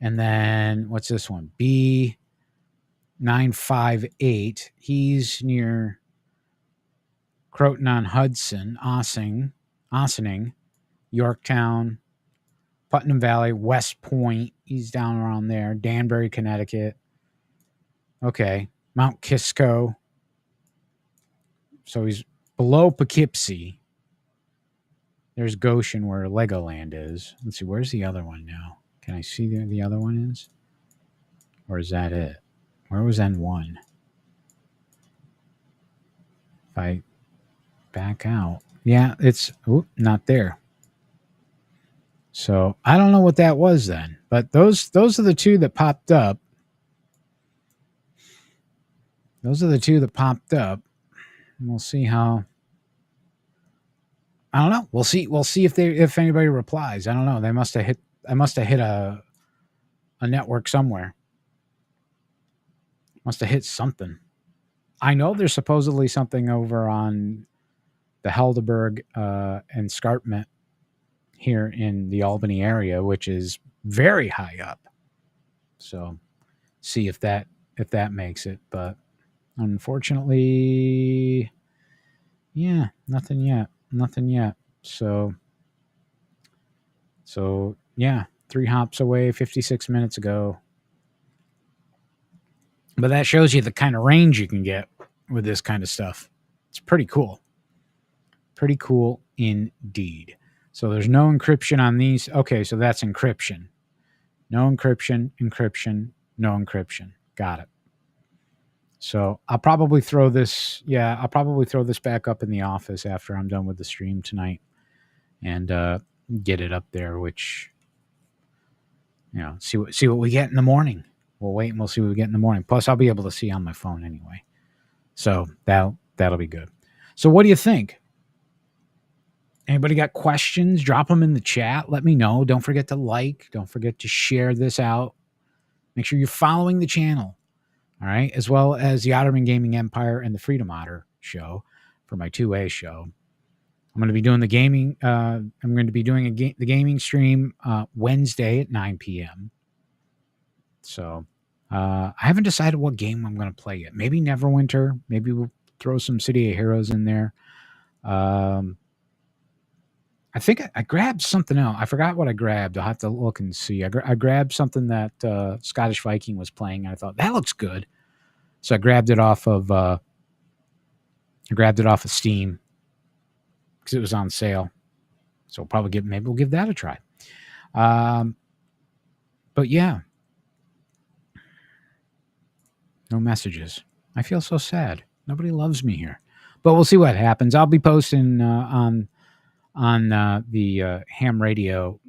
And then what's this one? B958. He's near Croton on Hudson, Ossining, Yorktown, Putnam Valley, West Point. He's down around there. Danbury, Connecticut. Okay. Mount Kisco. So he's below Poughkeepsie. There's Goshen where Legoland is. Let's see. Where's the other one now? Can I see the other one is? Or is that it? Where was N1? If I back out. Yeah, it's not there. So I don't know what that was then. But those are the 2 that popped up. Those are the 2 that popped up. And we'll see how. I don't know. We'll see if anybody replies. I don't know. I must have hit a network somewhere. Must have hit something. I know there's supposedly something over on the Helderberg escarpment here in the Albany area, which is very high up. So see if that makes it. But unfortunately, yeah, nothing yet. So yeah, 3 hops away 56 minutes ago. But that shows you the kind of range you can get with this kind of stuff. It's pretty cool. Pretty cool indeed. So there's no encryption on these. Okay, so that's encryption. No encryption, no encryption. Got it. So I'll probably throw this back up in the office after I'm done with the stream tonight and get it up there, which, see what we get in the morning. We'll wait and we'll see what we get in the morning. Plus, I'll be able to see on my phone anyway. So that'll be good. So what do you think? Anybody got questions? Drop them in the chat. Let me know. Don't forget to like. Don't forget to share this out. Make sure you're following the channel. All right. As well as the Otterman Gaming Empire and the Freedom Otter show for my 2A show. I'm going to be doing the gaming. I'm going to be doing the gaming stream Wednesday at 9 p.m. So I haven't decided what game I'm going to play yet. Maybe Neverwinter. Maybe we'll throw some City of Heroes in there. I think I grabbed something else. I forgot what I grabbed. I'll have to look and see. I grabbed something that Scottish Viking was playing, and I thought that looks good. So I grabbed it off of Steam because it was on sale. So maybe we'll give that a try. But yeah, no messages. I feel so sad. Nobody loves me here. But we'll see what happens. I'll be posting on the Ham Radio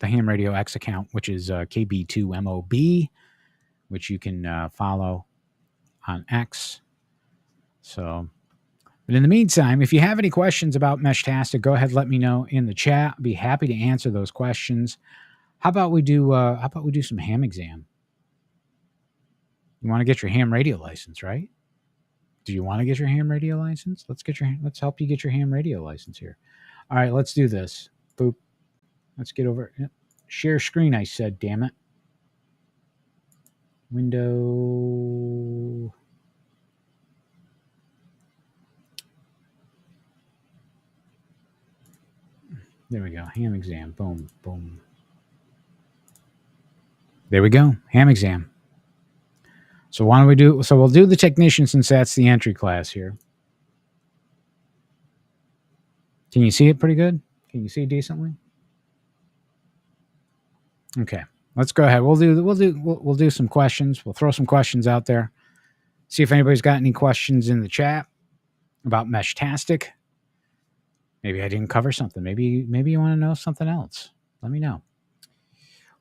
X account, which is KB2MOB, which you can follow on X. So, but in the meantime, if you have any questions about Meshtastic, go ahead, let me know in the chat. I'll be happy to answer those questions. How about we do some ham exam? You want to get your ham radio license, right? Do you want to get your ham radio license? Let's help you get your ham radio license here. All right, let's do this. Boop. Let's get over. Share screen, I said, damn it. Window. There we go. Ham exam. Boom, boom. There we go. Ham exam. So why don't we do? So we'll do the technician since that's the entry class here. Can you see it pretty good? Can you see it decently? Okay. Let's go ahead. We'll do some questions. We'll throw some questions out there. See if anybody's got any questions in the chat about Meshtastic. Maybe I didn't cover something. Maybe you want to know something else. Let me know.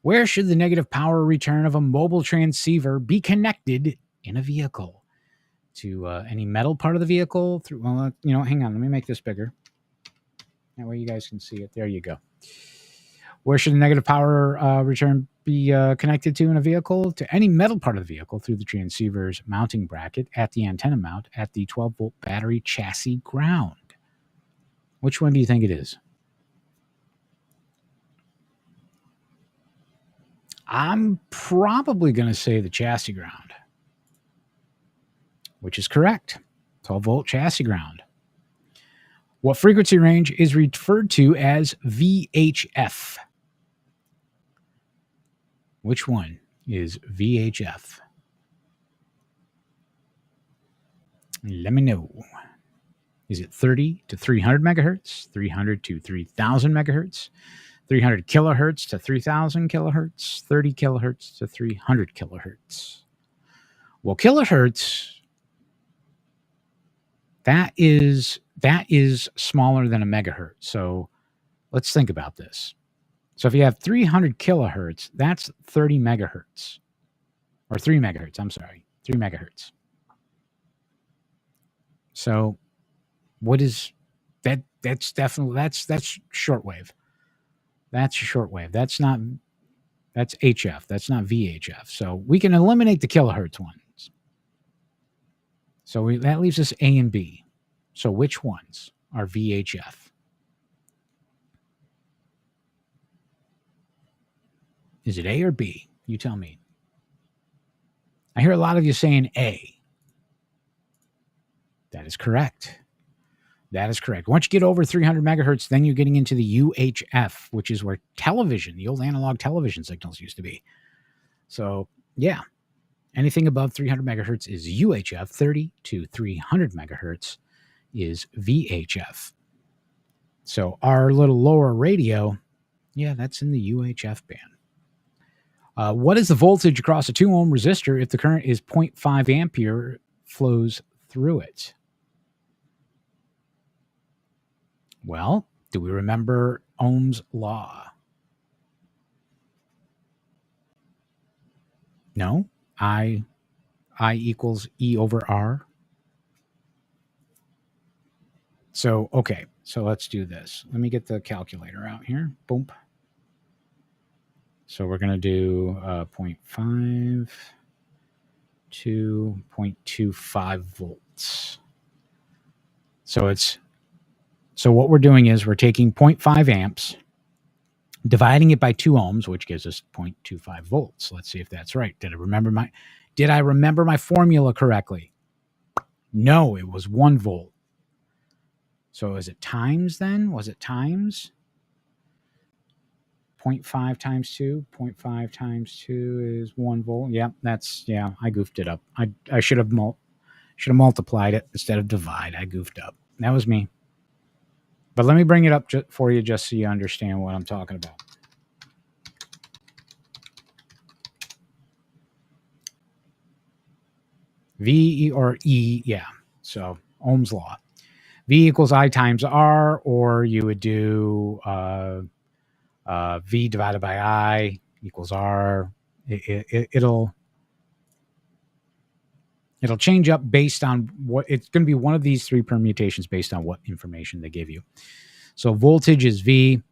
Where should the negative power return of a mobile transceiver be connected in a vehicle? To any metal part of the vehicle? Hang on. Let me make this bigger. That way you guys can see it. There you go. Where should the negative power return be connected to in a vehicle? To any metal part of the vehicle through the transceiver's mounting bracket at the antenna mount at the 12-volt battery chassis ground. Which one do you think it is? I'm probably going to say the chassis ground, which is correct. 12-volt chassis ground. What frequency range is referred to as VHF? Which one is VHF? Let me know. Is it 30 to 300 megahertz, 300 to 3000 megahertz, 300 kilohertz to 3000 kilohertz, 30 kilohertz to 300 kilohertz? Well, kilohertz, that is smaller than a megahertz. So let's think about this. So if you have 300 kilohertz, that's 30 megahertz. Or 3 megahertz, I'm sorry. 3 megahertz. So what is that? That's shortwave. That's shortwave. That's HF. That's not VHF. So we can eliminate the kilohertz ones. So that leaves us A and B. So which ones are VHF? Is it A or B? You tell me. I hear a lot of you saying A. That is correct. That is correct. Once you get over 300 megahertz, then you're getting into the UHF, which is where television, the old analog television signals used to be. So, yeah, anything above 300 megahertz is UHF. 30 to 300 megahertz is VHF. So our little lower radio, yeah, that's in the UHF band. What is the voltage across a 2-ohm resistor if the current is 0.5 ampere flows through it? Well, do we remember Ohm's law? No? I equals E over R. So, okay. So let's do this. Let me get the calculator out here. Boom. So we're going to do 0.5 to 0.25 volts. So it's So what we're doing is we're taking 0.5 amps, dividing it by 2 ohms, which gives us 0.25 volts. Let's see if that's right. Did I remember my formula correctly? No, it was 1 volt. So is it times then? Was it times? 0.5 times 2. 0.5 times 2 is 1 volt. Yep, I goofed it up. I should have multiplied it instead of divide. I goofed up. That was me. But let me bring it up for you just so you understand what I'm talking about. V or E, yeah. So Ohm's law. V equals I times R, or you would do V divided by I equals R. It'll change up based on what it's going to be. One of these 3 permutations based on what information they give you. So voltage is V,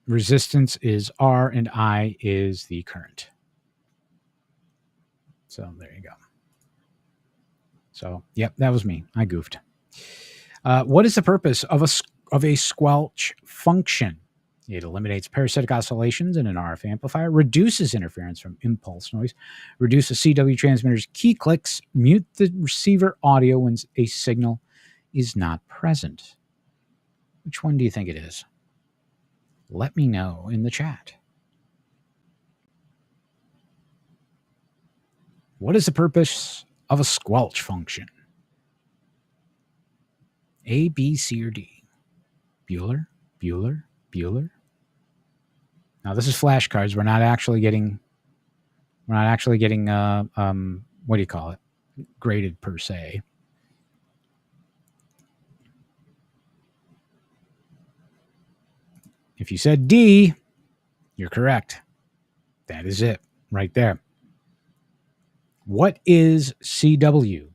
resistance is R, and I is the current. So there you go. So, yep, that was me. I goofed. What is the purpose of a squelch function? It eliminates parasitic oscillations in an RF amplifier, reduces interference from impulse noise, reduces CW transmitter's key clicks, mute the receiver audio when a signal is not present. Which one do you think it is? Let me know in the chat. What is the purpose of a squelch function? A, B, C, or D? Bueller, Bueller, Bueller. Now this is flashcards. We're not actually getting what do you call it? Graded per se. If you said D, you're correct. That is it right there. What is CW?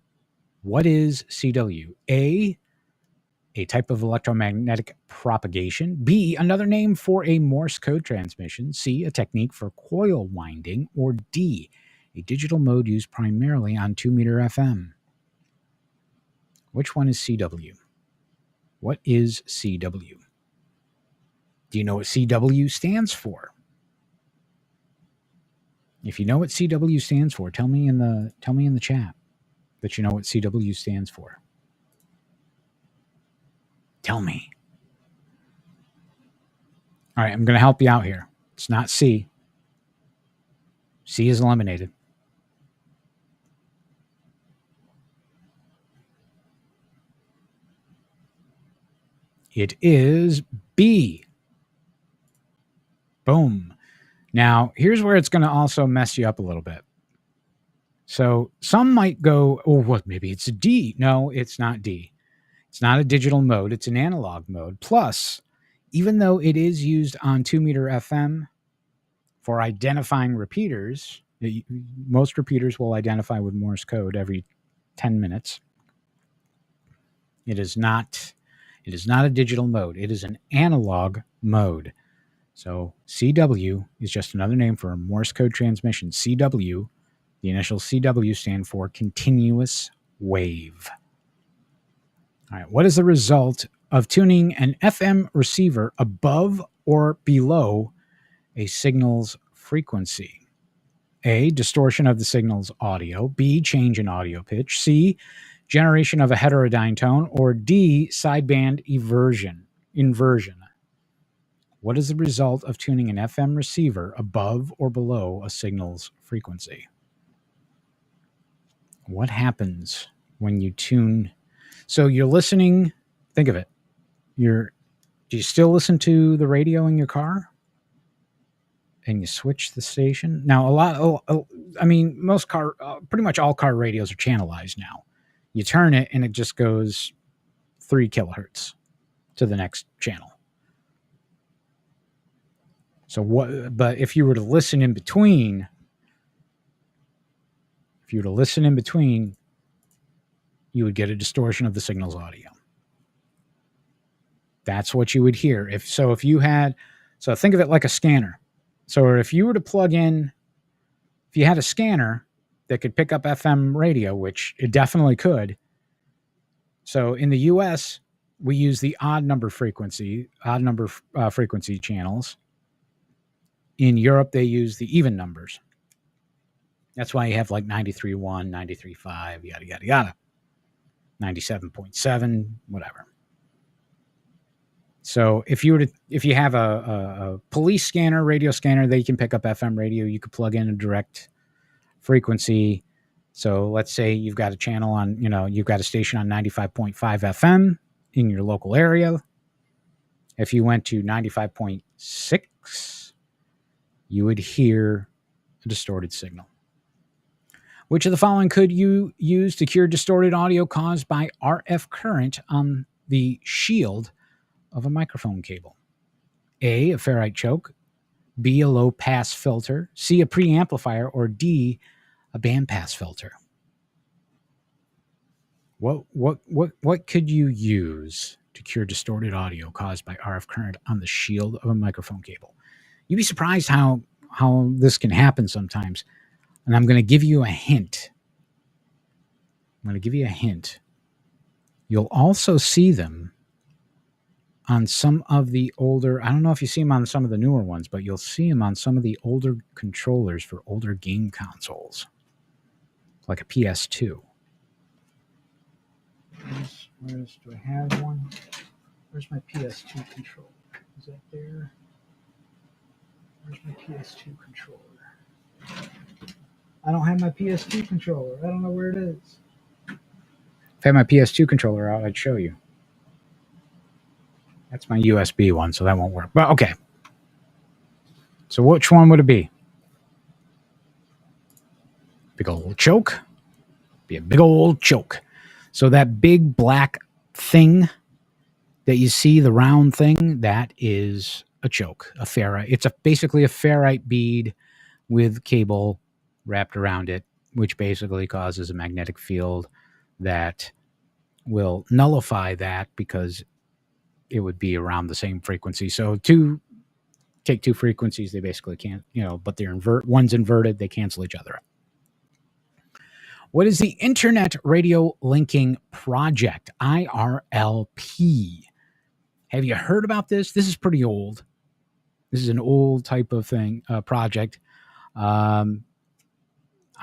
What is CW? A type of electromagnetic propagation. B, another name for a Morse code transmission. C, a technique for coil winding. Or D, a digital mode used primarily on 2-meter FM. Which one is CW? What is CW? Do you know what CW stands for? If you know what CW stands for, tell me in the chat that you know what CW stands for. Tell me. All right, I'm going to help you out here. It's not C. C is eliminated. It is B. Boom. Now, here's where it's going to also mess you up a little bit. So some might go, oh, what? Maybe it's a D. No, it's not D. It's not a digital mode. It's an analog mode. Plus, even though it is used on 2-meter FM for identifying repeaters, most repeaters will identify with Morse code every 10 minutes. It is not a digital mode. It is an analog mode. So CW is just another name for a Morse code transmission. CW, the initial CW stand for continuous wave. All right, what is the result of tuning an FM receiver above or below a signal's frequency? A, distortion of the signal's audio. B, change in audio pitch. C, generation of a heterodyne tone. Or D, sideband inversion. What is the result of tuning an FM receiver above or below a signal's frequency? What happens when you tune? So you're listening, think of it. Do you still listen to the radio in your car? And you switch the station? Now, pretty much all car radios are channelized now. You turn it and it just goes 3 kilohertz to the next channel. So but if you were to listen in between, you would get a distortion of the signal's audio. That's what you would hear. So think of it like a scanner. So if you were to plug in, if you had a scanner that could pick up FM radio, which it definitely could, So in the US, we use the odd number frequency channels. In Europe, they use the even numbers. That's why you have like 93.1, 93.5, yada, yada, yada. 97.7, whatever. So if you have a police scanner, radio scanner, they can pick up FM radio. You could plug in a direct frequency. So let's say you've got a channel on, you've got a station on 95.5 FM in your local area. If you went to 95.6, you would hear a distorted signal. Which of the following could you use to cure distorted audio caused by RF current on the shield of a microphone cable? A, a ferrite choke. B, a low pass filter. C, a preamplifier. Or D, a bandpass filter. What could you use to cure distorted audio caused by RF current on the shield of a microphone cable? You'd be surprised how this can happen sometimes. And I'm going to give you a hint. You'll also see them on some of the older, I don't know if you see them on some of the newer ones, but you'll see them on some of the older controllers for older game consoles, like a PS2. Do I have one? Where's my PS2 controller? Is that there? Where's my PS2 controller? I don't have my PS2 controller. I don't know where it is. If I had my PS2 controller out, I'd show you. That's my USB one, so that won't work. But okay. So which one would it be? Big old choke? Be a big old choke. So that big black thing that you see, the round thing, that is a choke, a ferrite. It's basically a ferrite bead with cable wrapped around it, which basically causes a magnetic field that will nullify that because it would be around the same frequency. So take two frequencies, they basically can't, but they're one's inverted, they cancel each other out. What is the Internet Radio Linking Project, IRLP? Have you heard about this? This is pretty old. This is an old type of thing, project. I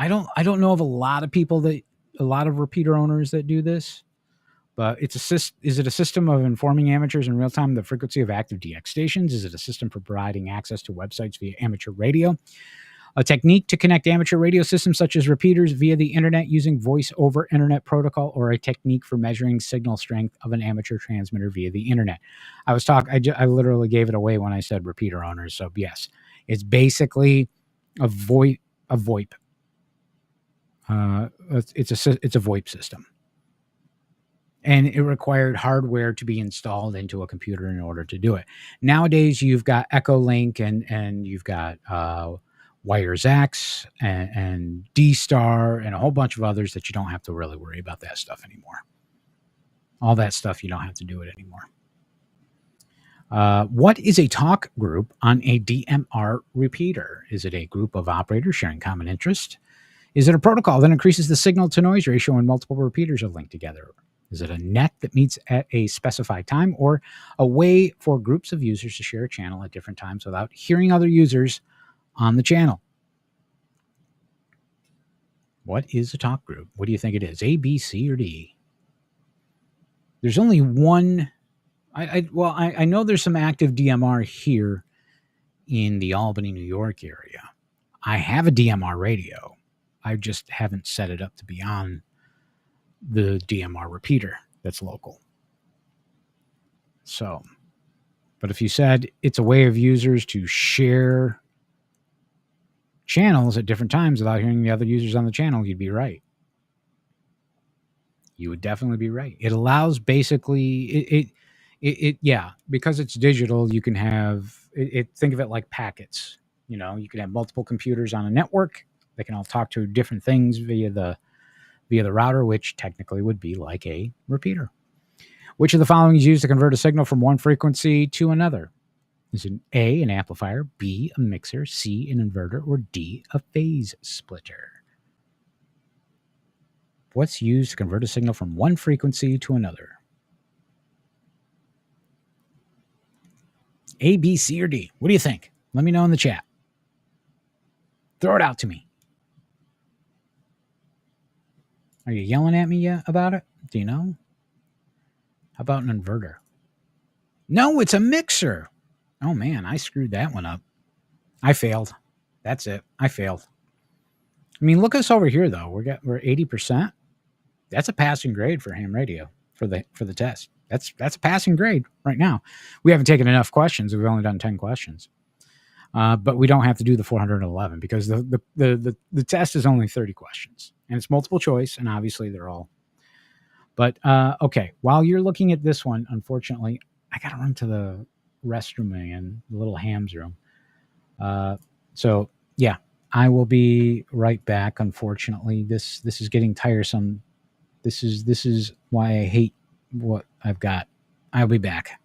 don't know of a lot of repeater owners that do this, but is it a system of informing amateurs in real time the frequency of active DX stations? Is it a system for providing access to websites via amateur radio? A technique to connect amateur radio systems such as repeaters via the internet using voice over internet protocol, or a technique for measuring signal strength of an amateur transmitter via the internet. I literally gave it away when I said repeater owners. So yes, it's basically a VoIP. It's a VoIP system, and it required hardware to be installed into a computer in order to do it. Nowadays, you've got Echolink and you've got WireX and D-Star and a whole bunch of others that you don't have to really worry about that stuff anymore. All that stuff, you don't have to do it anymore. What is a talk group on a DMR repeater? Is it a group of operators sharing common interest? Is it a protocol that increases the signal-to-noise ratio when multiple repeaters are linked together? Is it a net that meets at a specified time, or a way for groups of users to share a channel at different times without hearing other users on the channel? What is a talk group? What do you think it is? A, B, C, or D? There's only one. I know there's some active DMR here in the Albany, New York area. I have a DMR radio. I just haven't set it up to be on the DMR repeater that's local. So, but if you said it's a way of users to share channels at different times without hearing the other users on the channel, you'd be right. You would definitely be right. It allows basically yeah, because it's digital, you can have think of it like packets. You can have multiple computers on a network. They can all talk to different things via the router, which technically would be like a repeater. Which of the following is used to convert a signal from one frequency to another? Is it A, an amplifier, B, a mixer, C, an inverter, or D, a phase splitter? What's used to convert a signal from one frequency to another? A, B, C, or D? What do you think? Let me know in the chat. Throw it out to me. Are you yelling at me yet about it? Do you know? How about an inverter? No, it's a mixer. Oh man, I screwed that one up. I failed. That's it. I failed. I mean, look us over here though. We're 80%. That's a passing grade for ham radio for the test. That's a passing grade right now. We haven't taken enough questions. We've only done 10 questions. But we don't have to do the 411 because the test is only 30 questions and it's multiple choice, and obviously they're all. But okay, while you're looking at this one, unfortunately, I got to run to the restroom again, the little hams room. So yeah, I will be right back. Unfortunately, this is getting tiresome. This is why I hate what I've got. I'll be back.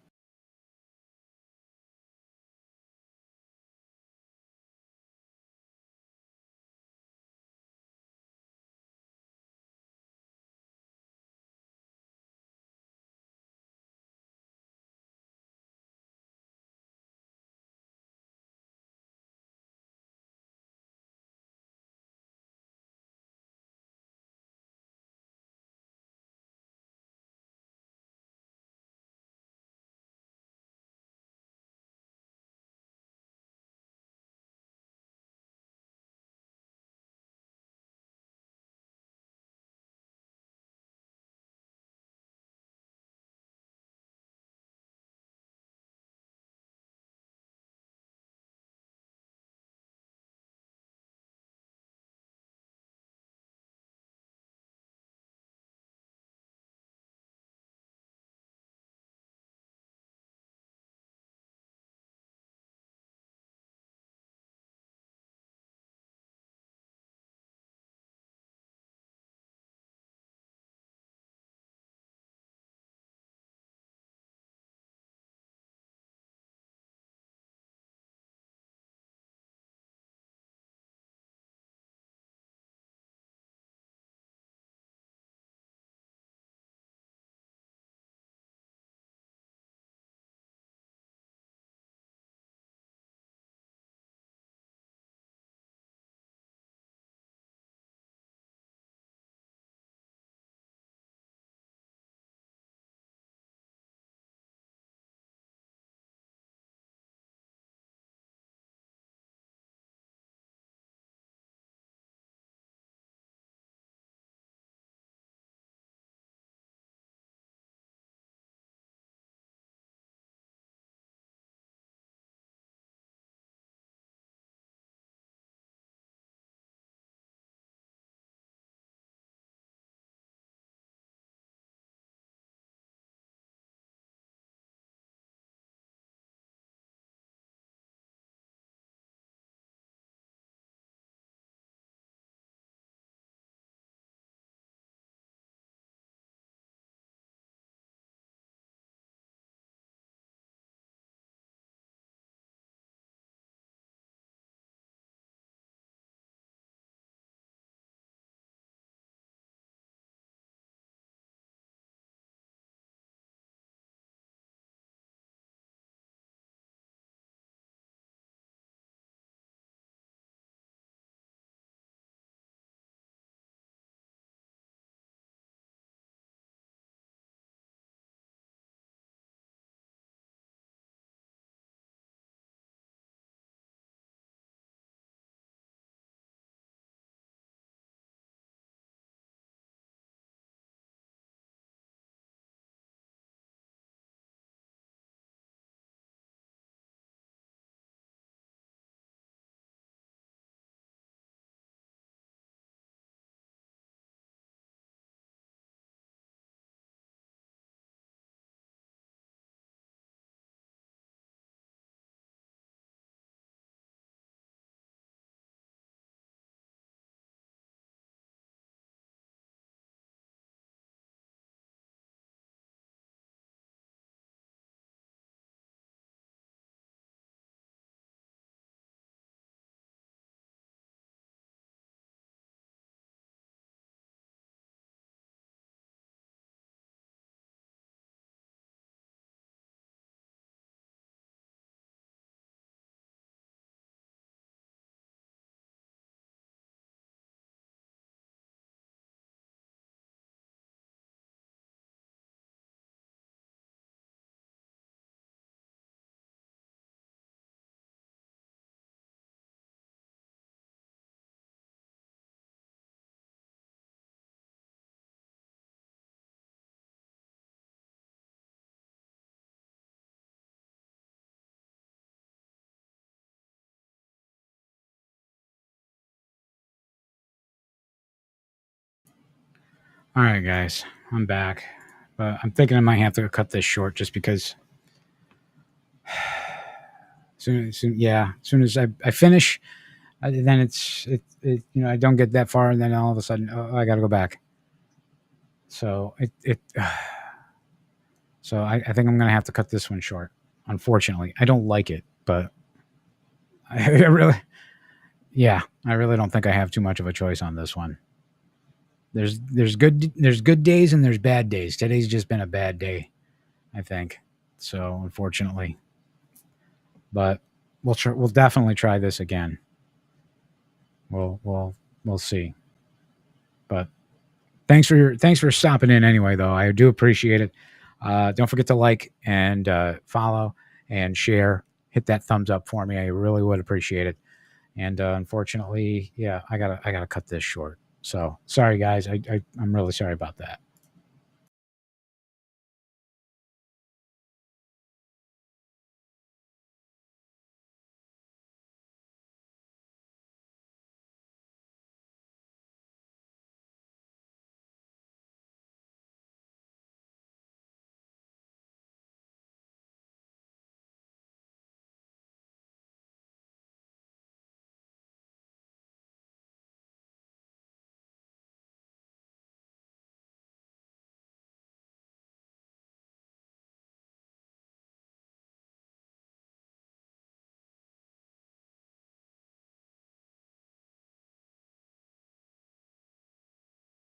All right, guys, I'm back, but I'm thinking I might have to cut this short just because. Soon, as soon as I finish, then I don't get that far, and then all of a sudden, I got to go back. So so I think I'm gonna have to cut this one short. Unfortunately, I don't like it, but I really don't think I have too much of a choice on this one. There's good days and there's bad days. Today's just been a bad day, I think. So unfortunately, but we'll definitely try this again. We'll see. But thanks for stopping in anyway, though. I do appreciate it. Don't forget to like and follow and share. Hit that thumbs up for me. I really would appreciate it. And unfortunately, I gotta cut this short. So sorry, guys. I'm really sorry about that.